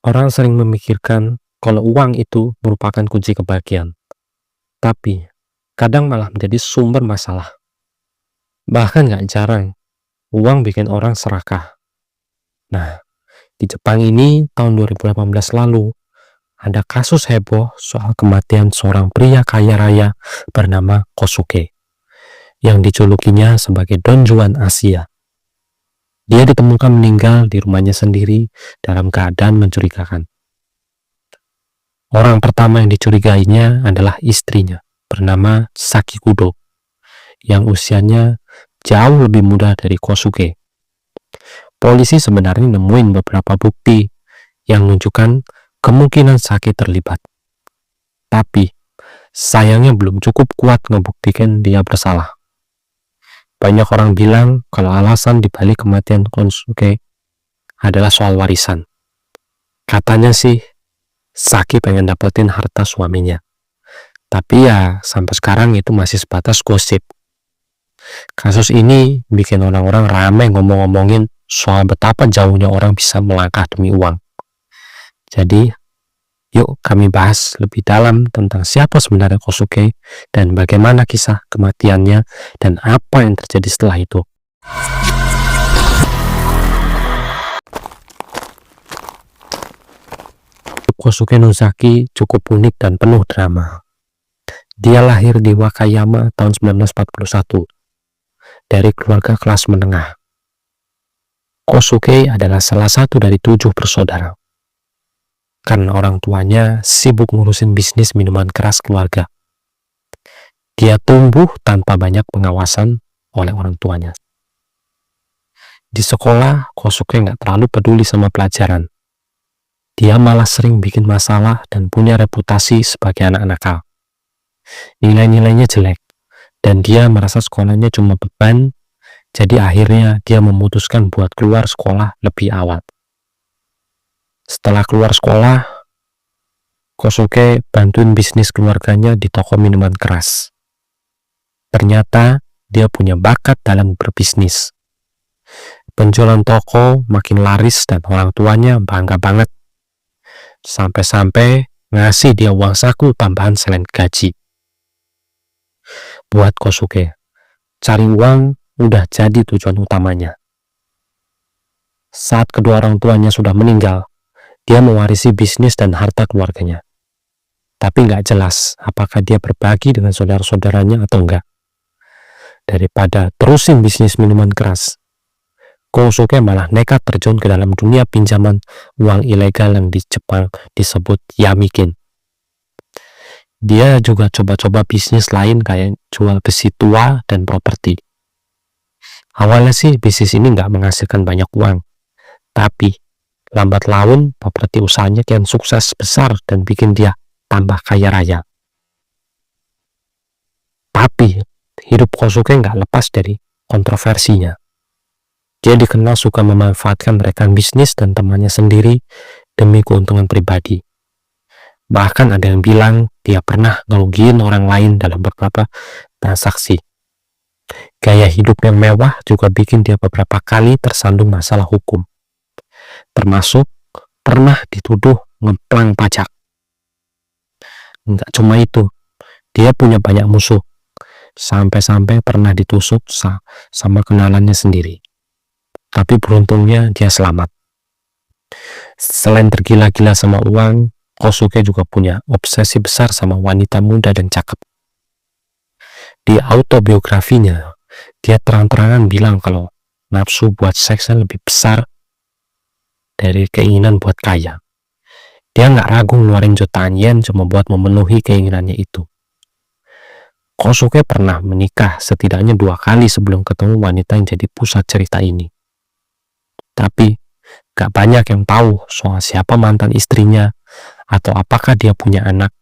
Orang sering memikirkan kalau uang itu merupakan kunci kebahagiaan, tapi kadang malah menjadi sumber masalah. Bahkan gak jarang, uang bikin orang serakah. Nah, di Jepang ini tahun 2018 lalu, ada kasus heboh soal kematian seorang pria kaya raya bernama Kosuke, yang dijulukinya sebagai Don Juan Asia. Dia ditemukan meninggal di rumahnya sendiri dalam keadaan mencurigakan. Orang pertama yang dicurigainya adalah istrinya, bernama Sakikudo, yang usianya jauh lebih muda dari Kosuke. Polisi sebenarnya nemuin beberapa bukti yang menunjukkan kemungkinan Saki terlibat. Tapi, sayangnya belum cukup kuat ngebuktikan dia bersalah. Banyak orang bilang kalau alasan dibalik kematian Kosuke adalah soal warisan. Katanya sih, Saki pengen dapetin harta suaminya. Tapi ya, sampai sekarang itu masih sebatas gosip. Kasus ini bikin orang-orang ramai ngomong-ngomongin soal betapa jauhnya orang bisa melangkah demi uang. Jadi, yuk kami bahas lebih dalam tentang siapa sebenarnya Kosuke dan bagaimana kisah kematiannya dan apa yang terjadi setelah itu. Kosuke Nozaki cukup unik dan penuh drama. Dia lahir di Wakayama tahun 1941 dari keluarga kelas menengah. Kosuke adalah salah satu dari 7 bersaudara. Karena orang tuanya sibuk ngurusin bisnis minuman keras keluarga. Dia tumbuh tanpa banyak pengawasan oleh orang tuanya. Di sekolah, Kosuke nggak terlalu peduli sama pelajaran. Dia malah sering bikin masalah dan punya reputasi sebagai anak nakal. Nilai-nilainya jelek, dan dia merasa sekolahnya cuma beban, jadi akhirnya dia memutuskan buat keluar sekolah lebih awal. Setelah keluar sekolah, Kosuke bantuin bisnis keluarganya di toko minuman keras. Ternyata dia punya bakat dalam berbisnis. Penjualan toko makin laris dan orang tuanya bangga banget. Sampai-sampai ngasih dia uang saku tambahan selain gaji. Buat Kosuke, cari uang udah jadi tujuan utamanya. Saat kedua orang tuanya sudah meninggal, dia mewarisi bisnis dan harta keluarganya. Tapi nggak jelas apakah dia berbagi dengan saudara-saudaranya atau enggak. Daripada terusin bisnis minuman keras, Kosuke malah nekat terjun ke dalam dunia pinjaman uang ilegal yang di Jepang disebut yamikin. Dia juga coba-coba bisnis lain kayak jual besi tua dan properti. Awalnya sih bisnis ini nggak menghasilkan banyak uang, tapi lambat laun properti usahanya kian sukses besar dan bikin dia tambah kaya raya. Tapi hidup Kosuke nggak lepas dari kontroversinya. Dia dikenal suka memanfaatkan rekan bisnis dan temannya sendiri demi keuntungan pribadi. Bahkan ada yang bilang dia pernah ngerugiin orang lain dalam beberapa transaksi. Gaya hidup yang mewah juga bikin dia beberapa kali tersandung masalah hukum. Termasuk pernah dituduh ngeplang pajak. Nggak cuma itu, dia punya banyak musuh. Sampai-sampai pernah ditusuk sama kenalannya sendiri. Tapi beruntungnya dia selamat. Selain tergila-gila sama uang, Kosuke juga punya obsesi besar sama wanita muda dan cakep. Di autobiografinya, dia terang-terangan bilang kalau nafsu buat seksnya lebih besar dari keinginan buat kaya. Dia nggak ragu ngeluarin jutaan yen cuma buat memenuhi keinginannya itu. Kosuke pernah menikah setidaknya 2 kali sebelum ketemu wanita yang jadi pusat cerita ini. Tapi gak banyak yang tahu soal siapa mantan istrinya atau apakah dia punya anak.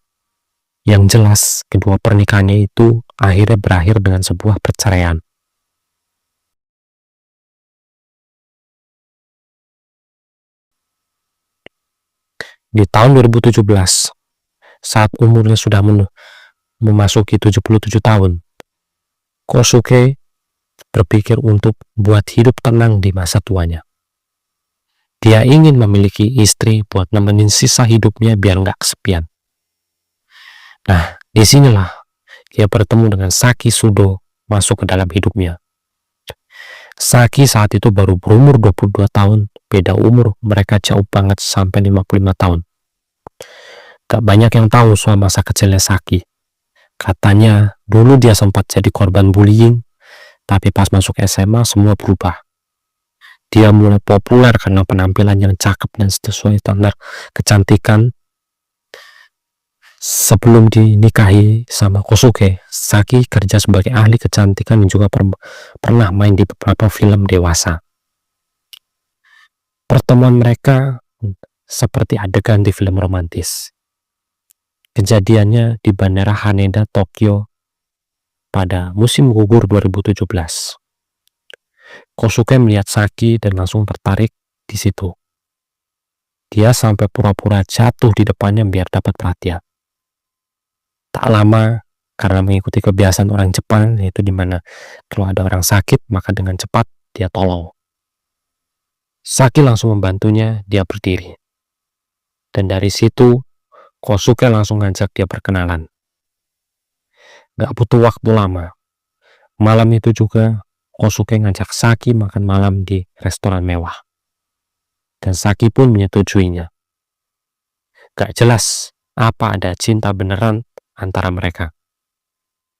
Yang jelas, kedua pernikahannya itu akhirnya berakhir dengan sebuah perceraian. Di tahun 2017, saat umurnya sudah memasuki 77 tahun, Kosuke berpikir untuk buat hidup tenang di masa tuanya. Dia ingin memiliki istri buat nemenin sisa hidupnya biar nggak kesepian. Nah, disinilah dia bertemu dengan Saki Sudo masuk ke dalam hidupnya. Saki saat itu baru berumur 22 tahun, beda umur mereka jauh banget sampai 55 tahun. Gak banyak yang tahu soal masa kecilnya Saki. Katanya dulu dia sempat jadi korban bullying, tapi pas masuk SMA semua berubah. Dia mulai populer karena penampilan yang cakep dan sesuai standar kecantikan. Sebelum dinikahi sama Kosuke, Saki kerja sebagai ahli kecantikan dan juga pernah main di beberapa film dewasa. Pertemuan mereka seperti adegan di film romantis. Kejadiannya di Bandara Haneda, Tokyo pada musim gugur 2017. Kosuke melihat Saki dan langsung tertarik di situ. Dia sampai pura-pura jatuh di depannya biar dapat perhatian. Tak lama, karena mengikuti kebiasaan orang Jepang, yaitu dimana kalau ada orang sakit, maka dengan cepat dia tolong. Saki langsung membantunya, dia berdiri. Dan dari situ, Kosuke langsung ngajak dia berkenalan. Gak butuh waktu lama. Malam itu juga, Kosuke ngajak Saki makan malam di restoran mewah. Dan Saki pun menyetujuinya. Gak jelas apa ada cinta beneran antara mereka.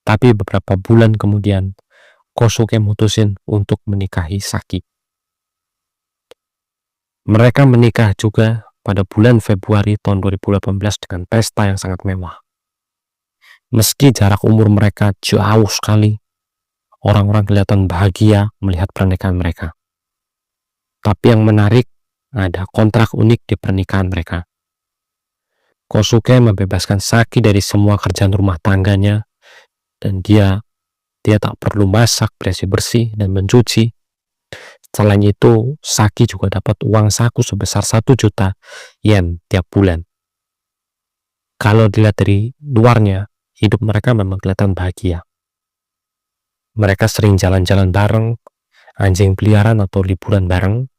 Tapi beberapa bulan kemudian, Kosuke mutusin untuk menikahi Saki. Mereka menikah juga pada bulan Februari tahun 2018 dengan pesta yang sangat mewah. Meski jarak umur mereka jauh sekali, orang-orang kelihatan bahagia melihat pernikahan mereka. Tapi yang menarik, ada kontrak unik di pernikahan mereka. Kosuke membebaskan Saki dari semua kerjaan rumah tangganya, dan dia tak perlu masak, bersih-bersih, dan mencuci. Selain itu, Saki juga dapat uang saku sebesar 1 juta yen tiap bulan. Kalau dilihat dari luarnya, hidup mereka memang kelihatan bahagia. Mereka sering jalan-jalan bareng, anjing peliharaan atau liburan bareng.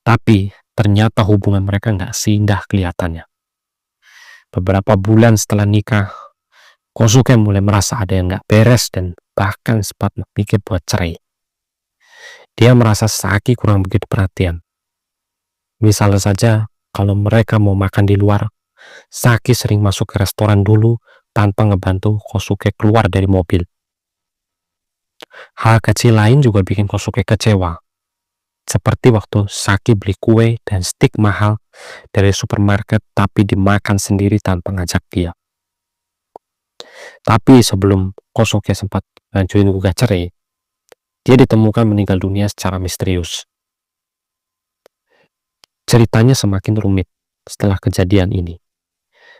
Tapi ternyata hubungan mereka nggak seindah kelihatannya. Beberapa bulan setelah nikah, Kosuke mulai merasa ada yang nggak beres dan bahkan sempat mikir buat cerai. Dia merasa Saki kurang begitu perhatian. Misalnya saja, kalau mereka mau makan di luar, Saki sering masuk ke restoran dulu tanpa ngebantu Kosuke keluar dari mobil. Hal kecil lain juga bikin Kosuke kecewa. Seperti waktu Saki beli kue dan stik mahal dari supermarket tapi dimakan sendiri tanpa ngajak dia. Tapi sebelum Kosuke sempat ngajuin gugat cerai, dia ditemukan meninggal dunia secara misterius. Ceritanya semakin rumit setelah kejadian ini.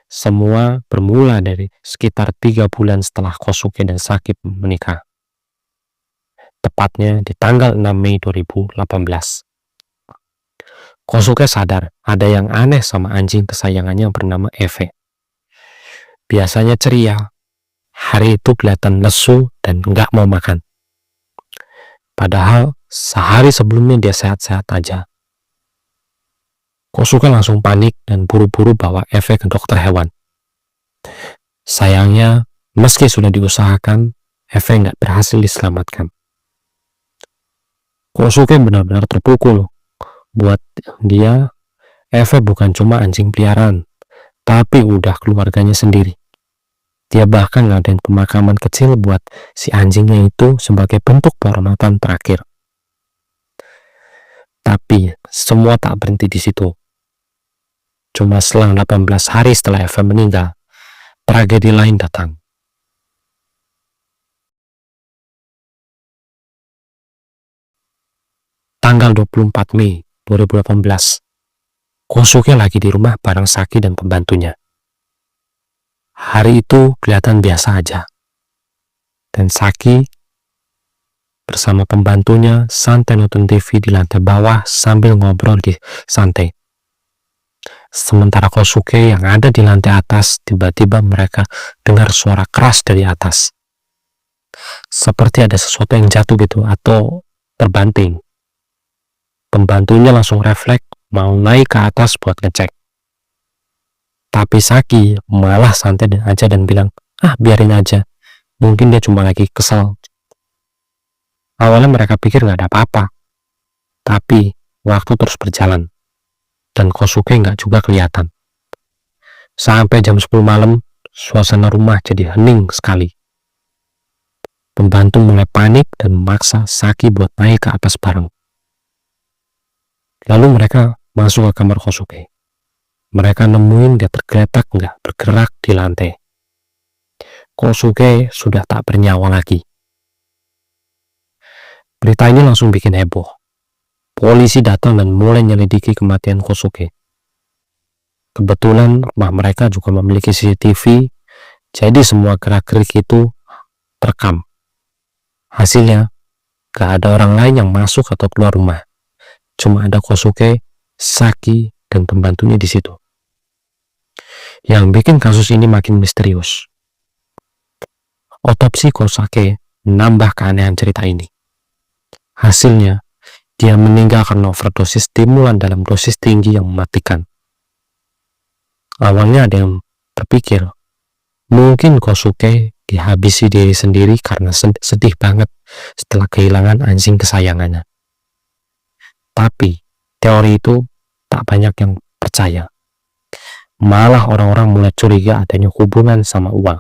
Semua bermula dari sekitar 3 bulan setelah Kosuke dan Saki menikah. Tepatnya di tanggal 6 Mei 2018. Kosuke sadar ada yang aneh sama anjing kesayangannya yang bernama Eve. Biasanya ceria, hari itu kelihatan lesu dan nggak mau makan. Padahal sehari sebelumnya dia sehat-sehat aja. Kosuke langsung panik dan buru-buru bawa Eve ke dokter hewan. Sayangnya, meski sudah diusahakan, Eve nggak berhasil diselamatkan. Kosuke benar-benar terpukul. Buat dia, Eve bukan cuma anjing peliharaan, tapi udah keluarganya sendiri. Dia bahkan ngadain pemakaman kecil buat si anjingnya itu sebagai bentuk penghormatan terakhir. Tapi semua tak berhenti di situ. Cuma selang 18 hari setelah Eve meninggal, tragedi lain datang. Tanggal 24 Mei 2018, Kosuke lagi di rumah bareng Saki dan pembantunya. Hari itu kelihatan biasa aja. Dan Saki bersama pembantunya santai nonton TV di lantai bawah sambil ngobrol di santai. Sementara Kosuke yang ada di lantai atas, tiba-tiba mereka dengar suara keras dari atas. Seperti ada sesuatu yang jatuh gitu atau terbanting. Pembantunya langsung refleks mau naik ke atas buat ngecek. Tapi Saki malah santai aja dan bilang, biarin aja, mungkin dia cuma lagi kesel. Awalnya mereka pikir nggak ada apa-apa, tapi waktu terus berjalan, dan Kosuke nggak juga kelihatan. Sampai jam 10 malam, suasana rumah jadi hening sekali. Pembantu mulai panik dan memaksa Saki buat naik ke atas bareng. Lalu mereka masuk ke kamar Kosuke. Mereka nemuin dia tergeletak nggak bergerak di lantai. Kosuke sudah tak bernyawa lagi. Berita ini langsung bikin heboh. Polisi datang dan mulai menyelidiki kematian Kosuke. Kebetulan rumah mereka juga memiliki CCTV, jadi semua gerak-gerik itu terekam. Hasilnya, gak ada orang lain yang masuk atau keluar rumah. Cuma ada Kosuke, Saki, dan pembantunya di situ. Yang bikin kasus ini makin misterius. Otopsi Kosuke menambah keanehan cerita ini. Hasilnya, dia meninggal karena overdosis stimulan dalam dosis tinggi yang mematikan. Awalnya ada yang berpikir, mungkin Kosuke dihabisi diri sendiri karena sedih banget setelah kehilangan anjing kesayangannya. Tapi teori itu tak banyak yang percaya. Malah orang-orang mulai curiga adanya hubungan sama uang.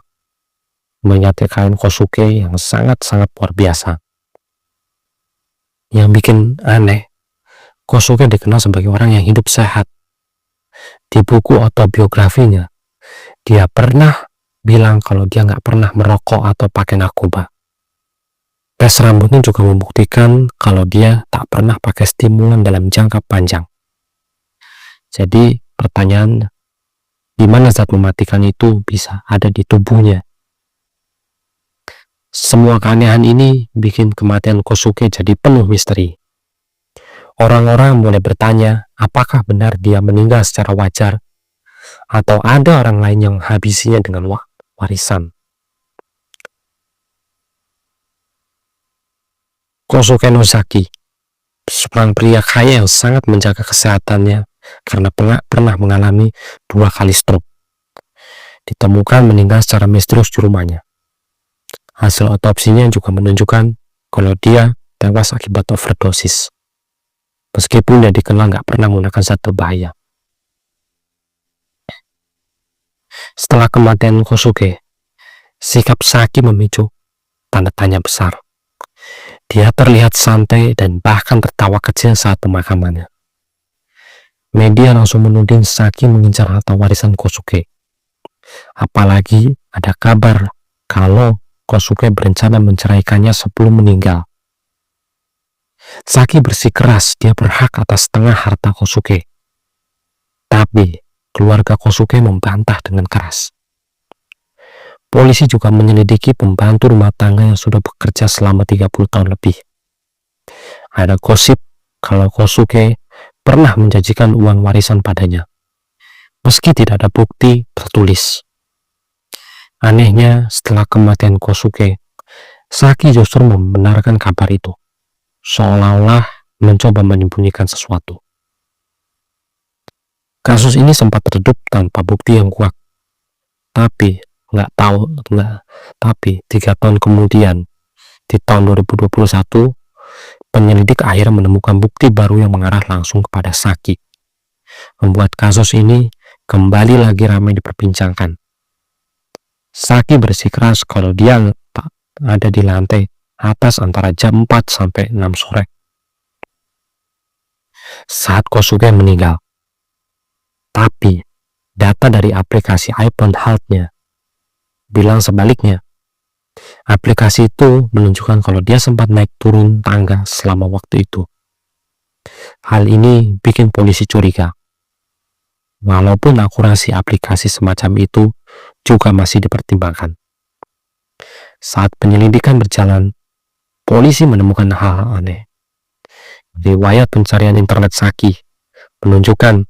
Menyatakan Kosuke yang sangat-sangat luar biasa. Yang bikin aneh, Kosuke dikenal sebagai orang yang hidup sehat. Di buku autobiografinya, dia pernah bilang kalau dia nggak pernah merokok atau pakai narkoba. Tes rambutnya juga membuktikan kalau dia tak pernah pakai stimulan dalam jangka panjang. Jadi pertanyaan, di mana zat mematikan itu bisa ada di tubuhnya? Semua keanehan ini bikin kematian Kosuke jadi penuh misteri. Orang-orang mulai bertanya, apakah benar dia meninggal secara wajar, atau ada orang lain yang habisinya dengan warisan. Kosuke no Saki, seorang pria kaya yang sangat menjaga kesehatannya karena pernah mengalami 2 kali stroke. Ditemukan meninggal secara misterius di rumahnya. Hasil otopsinya juga menunjukkan kalau dia tewas akibat overdosis. Meskipun dia dikenal nggak pernah menggunakan zat berbahaya. Setelah kematian Kosuke, sikap Saki memicu tanda tanya besar. Dia terlihat santai dan bahkan tertawa kecil saat pemakamannya. Media langsung menuding Saki mengincar harta warisan Kosuke. Apalagi ada kabar kalau Kosuke berencana menceraikannya sebelum meninggal. Saki bersikeras dia berhak atas setengah harta Kosuke. Tapi keluarga Kosuke membantah dengan keras. Polisi juga menyelidiki pembantu rumah tangga yang sudah bekerja selama 30 tahun lebih. Ada gosip kalau Kosuke pernah menjanjikan uang warisan padanya, meski tidak ada bukti tertulis. Anehnya, setelah kematian Kosuke, Saki justru membenarkan kabar itu, seolah-olah mencoba menyembunyikan sesuatu. Kasus ini sempat redup tanpa bukti yang kuat, tapi 3 tahun kemudian, di tahun 2021, penyelidik akhirnya menemukan bukti baru yang mengarah langsung kepada Saki, membuat kasus ini kembali lagi ramai diperbincangkan. Saki bersikeras kalau dia ada di lantai atas antara jam 4 sampai 6 sore saat Kosuke meninggal. Tapi data dari aplikasi iPhone Health-nya bilang sebaliknya. Aplikasi itu menunjukkan kalau dia sempat naik turun tangga selama waktu itu. Hal ini bikin polisi curiga. Walaupun akurasi aplikasi semacam itu juga masih dipertimbangkan. Saat penyelidikan berjalan, polisi menemukan hal-hal aneh. Riwayat pencarian internet Saki menunjukkan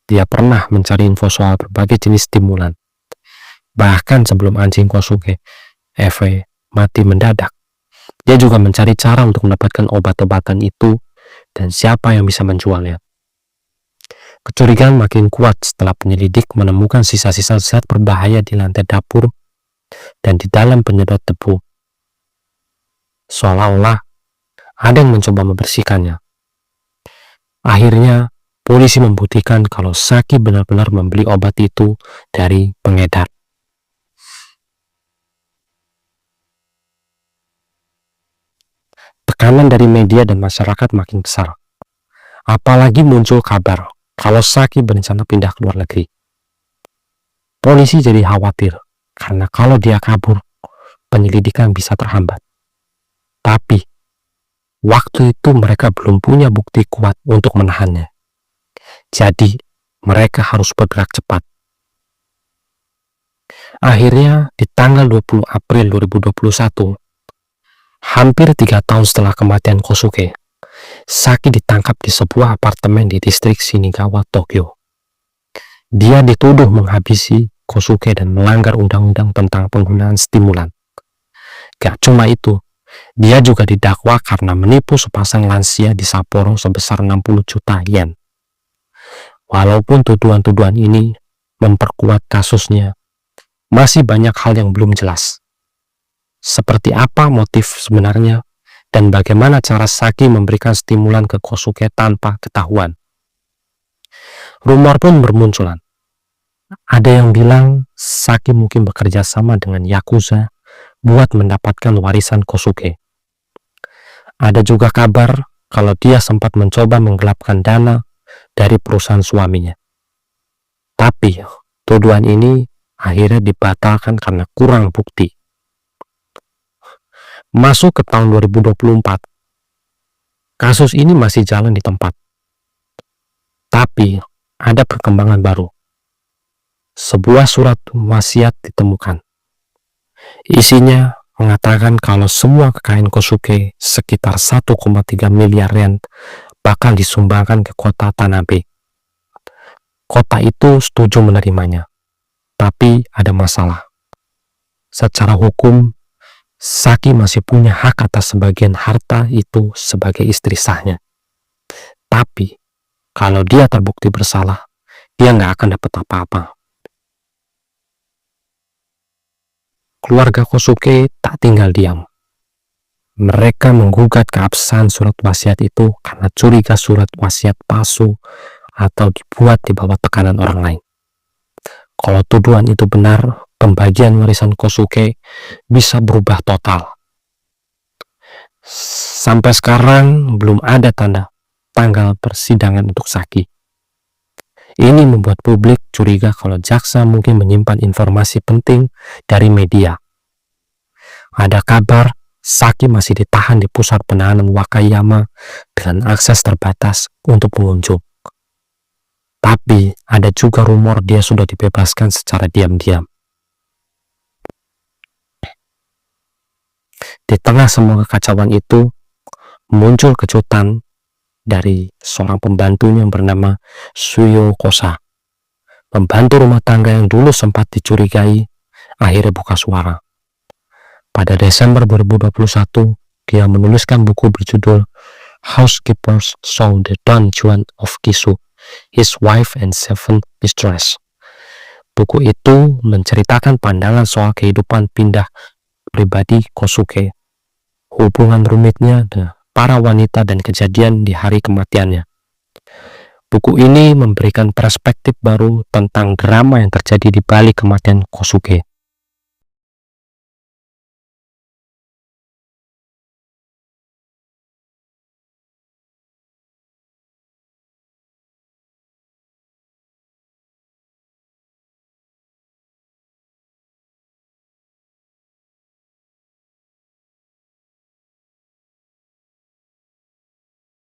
dia pernah mencari info soal berbagai jenis stimulan. Bahkan sebelum anjing Kosuke, mati mendadak, dia juga mencari cara untuk mendapatkan obat-obatan itu dan siapa yang bisa menjualnya. Kecurigaan makin kuat setelah penyelidik menemukan sisa-sisa zat berbahaya di lantai dapur dan di dalam penyedot debu. Seolah-olah ada yang mencoba membersihkannya. Akhirnya, polisi membuktikan kalau Saki benar-benar membeli obat itu dari pengedar. Tekanan dari media dan masyarakat makin besar. Apalagi muncul kabar kalau Saki berencana pindah ke luar negeri. Polisi jadi khawatir karena kalau dia kabur, penyelidikan bisa terhambat. Tapi, waktu itu mereka belum punya bukti kuat untuk menahannya. Jadi, mereka harus bergerak cepat. Akhirnya, di tanggal 20 April 2021, hampir 3 tahun setelah kematian Kosuke, Saki ditangkap di sebuah apartemen di distrik Shinagawa, Tokyo. Dia dituduh menghabisi Kosuke dan melanggar undang-undang tentang penggunaan stimulan. Gak cuma itu, dia juga didakwa karena menipu sepasang lansia di Sapporo sebesar 60 juta yen. Walaupun tuduhan-tuduhan ini memperkuat kasusnya, masih banyak hal yang belum jelas. Seperti apa motif sebenarnya dan bagaimana cara Saki memberikan stimulan ke Kosuke tanpa ketahuan. Rumor pun bermunculan. Ada yang bilang Saki mungkin bekerja sama dengan Yakuza buat mendapatkan warisan Kosuke. Ada juga kabar kalau dia sempat mencoba menggelapkan dana dari perusahaan suaminya. Tapi tuduhan ini akhirnya dibatalkan karena kurang bukti. Masuk ke tahun 2024, kasus ini masih jalan di tempat. Tapi ada perkembangan baru. Sebuah surat wasiat ditemukan. Isinya mengatakan kalau semua kekayaan Kosuke sekitar 1,3 miliar yen bakal disumbangkan ke kota Tanabe. Kota itu setuju menerimanya, tapi ada masalah. Secara hukum, Saki masih punya hak atas sebagian harta itu sebagai istri sahnya. Tapi, kalau dia terbukti bersalah, dia nggak akan dapat apa-apa. Keluarga Kosuke tak tinggal diam. Mereka menggugat keabsahan surat wasiat itu karena curiga surat wasiat palsu atau dibuat di bawah tekanan orang lain. Kalau tuduhan itu benar, pembagian warisan Kosuke bisa berubah total. Sampai sekarang belum ada tanggal persidangan untuk Saki. Ini membuat publik curiga kalau jaksa mungkin menyimpan informasi penting dari media. Ada kabar Saki masih ditahan di pusat penahanan Wakayama dengan akses terbatas untuk pengunjung. Tapi ada juga rumor dia sudah dibebaskan secara diam-diam. Di tengah semua kekacauan itu, muncul kejutan dari seorang pembantunya yang bernama Suyo Kosa. Pembantu rumah tangga yang dulu sempat dicurigai, akhirnya buka suara. Pada Desember 2021, dia menuliskan buku berjudul Housekeepers Saw the Don Juan of Kisu, His Wife and Seven Mistresses. Buku itu menceritakan pandangan soal kehidupan pindah pribadi Kosuke, hubungan rumitnya dengan para wanita dan kejadian di hari kematiannya. Buku ini memberikan perspektif baru tentang drama yang terjadi di balik kematian Kosuke.